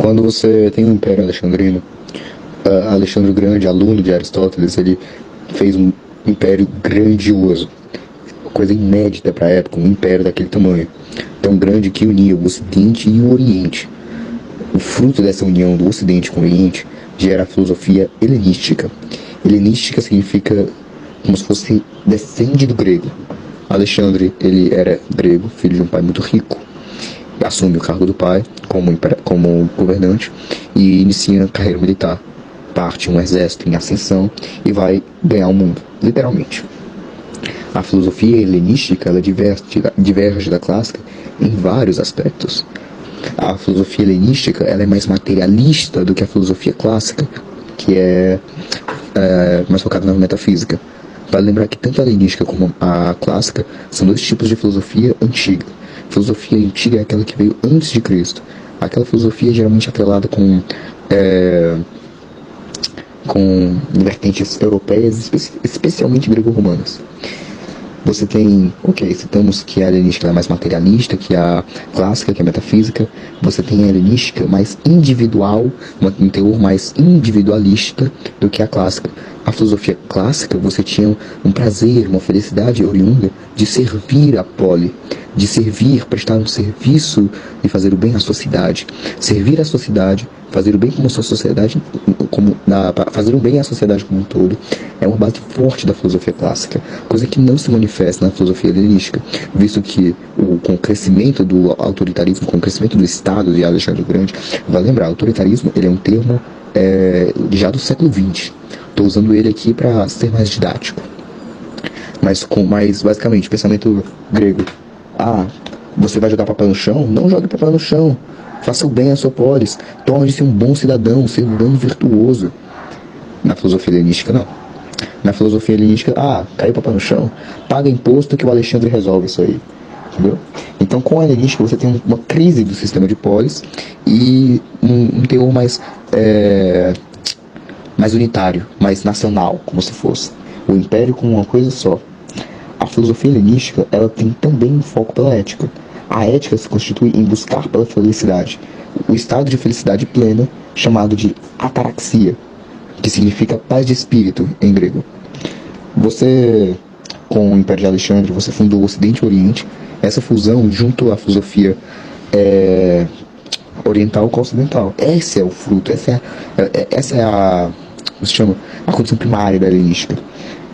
Quando você tem o Império Alexandrino, Alexandre o Grande, aluno de Aristóteles, ele fez um império grandioso, coisa inédita para a época, um império daquele tamanho, tão grande que unia o Ocidente e o Oriente. O fruto dessa união do Ocidente com o Oriente gera a filosofia helenística. Helenística significa como se fosse descende do grego. Alexandre, ele era grego, filho de um pai muito rico, assume o cargo do pai como governante e inicia a carreira militar. Parte um exército em ascensão e vai ganhar o mundo, literalmente. A filosofia helenística ela diverge da clássica em vários aspectos. A filosofia helenística ela é mais materialista do que a filosofia clássica, que é mais focada na metafísica. Vale lembrar que tanto a helenística como a clássica são dois tipos de filosofia antiga. Filosofia antiga é aquela que veio antes de Cristo. Aquela filosofia geralmente atrelada com vertentes europeias, especialmente grego-romanas. Você tem, citamos que a helenística é mais materialista, que a clássica, que é metafísica. Você tem a helenística mais individual, um teor mais individualista do que a clássica. A filosofia clássica, você tinha um prazer, uma felicidade oriunda de servir a pole, de servir, prestar um serviço e fazer o bem à sociedade. Servir a sociedade, fazer o bem como a sua sociedade, fazer o bem à sociedade como um todo, é uma base forte da filosofia clássica, coisa que não se manifesta na filosofia helenística, visto que com o crescimento do autoritarismo, com o crescimento do Estado de Alexandre o Grande, vai lembrar, autoritarismo ele é um termo já do século XX. Estou usando ele aqui para ser mais didático, mas basicamente, pensamento grego. Você vai jogar papel no chão? Não jogue papel no chão. Faça o bem à sua polis. Torne-se um bom cidadão, um cidadão virtuoso. Na filosofia helenística, não. Na filosofia helenística, caiu papel no chão, paga imposto que o Alexandre resolve isso aí. Entendeu? Então, com a helenística, você tem uma crise do sistema de polis e um teor mais unitário, mais nacional, como se fosse. O império como uma coisa só. A filosofia helenística, ela tem também um foco pela ética. A ética se constitui em buscar pela felicidade. O estado de felicidade plena, chamado de ataraxia, que significa paz de espírito em grego. Você, com o Império de Alexandre, você fundou o Ocidente e o Oriente. Essa fusão junto à filosofia oriental com a ocidental. Esse é o fruto, essa é a condição primária da helenística.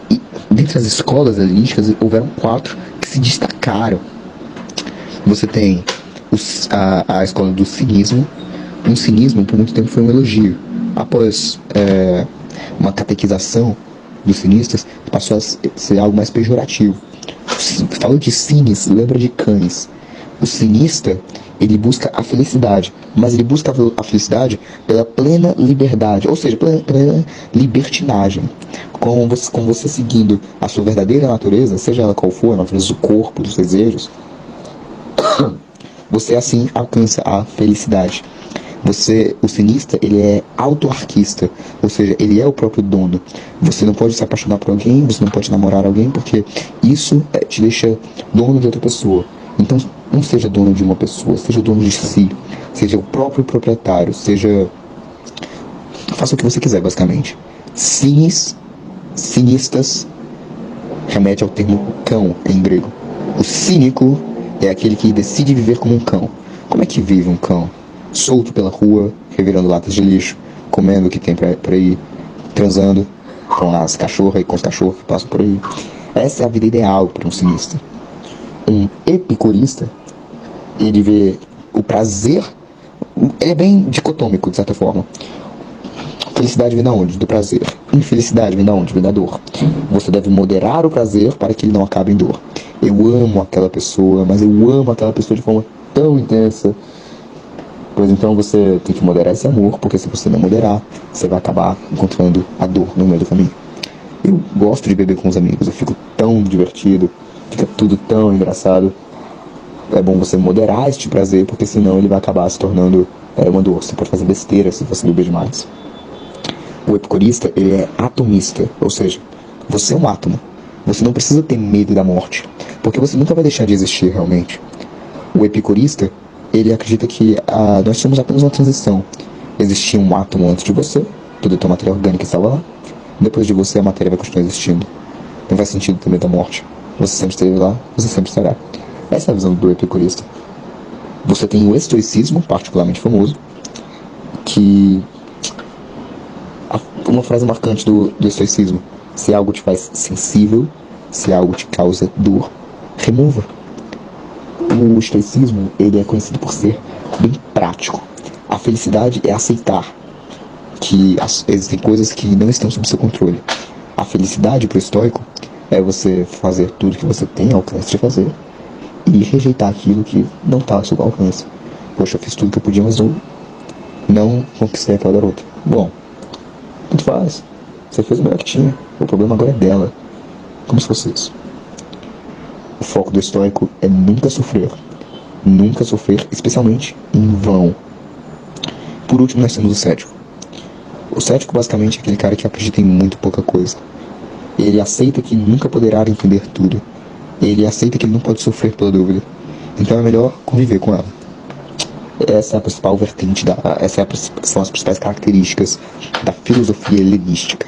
E dentre as escolas helenísticas, houveram 4 que se destacaram. Você tem a escola do cinismo. Um cinismo, por muito tempo, foi um elogio. Após uma catequização dos cinistas, passou a ser algo mais pejorativo. Falando de cines, lembra de cães. O cinista, ele busca a felicidade, mas ele busca a felicidade pela plena liberdade, ou seja, plena libertinagem. Com você seguindo a sua verdadeira natureza, seja ela qual for, a natureza do corpo, dos desejos, você assim alcança a felicidade. O cinista, ele é autarquista, ou seja, ele é o próprio dono. Você não pode se apaixonar por alguém, você não pode namorar alguém, porque isso te deixa dono de outra pessoa. Então, não seja dono de uma pessoa, seja dono de si, seja o próprio proprietário, faça o que você quiser, basicamente. Cinistas, remete ao termo cão em grego. O cínico é aquele que decide viver como um cão. Como é que vive um cão? Solto pela rua, revirando latas de lixo, comendo o que tem por aí, transando com as cachorras e com os cachorros que passam por aí. Essa é a vida ideal para um cinista. Um epicurista, ele vê o prazer, ele é bem dicotômico, de certa forma. Felicidade vem da onde? Do prazer. Infelicidade vem da onde? Vem da dor. Você deve moderar o prazer para que ele não acabe em dor. Eu amo aquela pessoa, mas eu amo aquela pessoa de forma tão intensa. Pois então você tem que moderar esse amor, porque se você não moderar, você vai acabar encontrando a dor no meio do caminho. Eu gosto de beber com os amigos, eu fico tão divertido, fica tudo tão engraçado. É bom você moderar este prazer, porque senão ele vai acabar se tornando uma dor. Você pode fazer besteira se você beber demais. O epicurista, ele é atomista, ou seja, você é um átomo. Você não precisa ter medo da morte, porque você nunca vai deixar de existir realmente. O epicurista, ele acredita que nós somos apenas uma transição. Existia um átomo antes de você, toda a tua matéria orgânica estava lá. Depois de você, a matéria vai continuar existindo. Não faz sentido ter medo da morte. Você sempre esteve lá, você sempre estará. Essa é a visão do epicurista. Você tem o estoicismo, particularmente famoso, que... Uma frase marcante do estoicismo: se algo te faz sensível, se algo te causa dor, remova. O estoicismo, ele é conhecido por ser bem prático. A felicidade é aceitar que existem coisas que não estão sob seu controle. A felicidade para o estoico é você fazer tudo que você tem alcance de fazer e rejeitar aquilo que não está sob alcance. Poxa, eu fiz tudo que eu podia, mas não conquistei aquela garota. Bom, tanto faz. Você fez o melhor que tinha. O problema agora é dela. Como se fosse isso. O foco do estoico é nunca sofrer. Nunca sofrer, especialmente em vão. Por último, nós temos o cético. O cético, basicamente, é aquele cara que acredita em muito pouca coisa. Ele aceita que nunca poderá entender tudo. Ele aceita que ele não pode sofrer pela dúvida. Então é melhor conviver com ela. Essa é a principal vertente, são as principais características da filosofia helenística.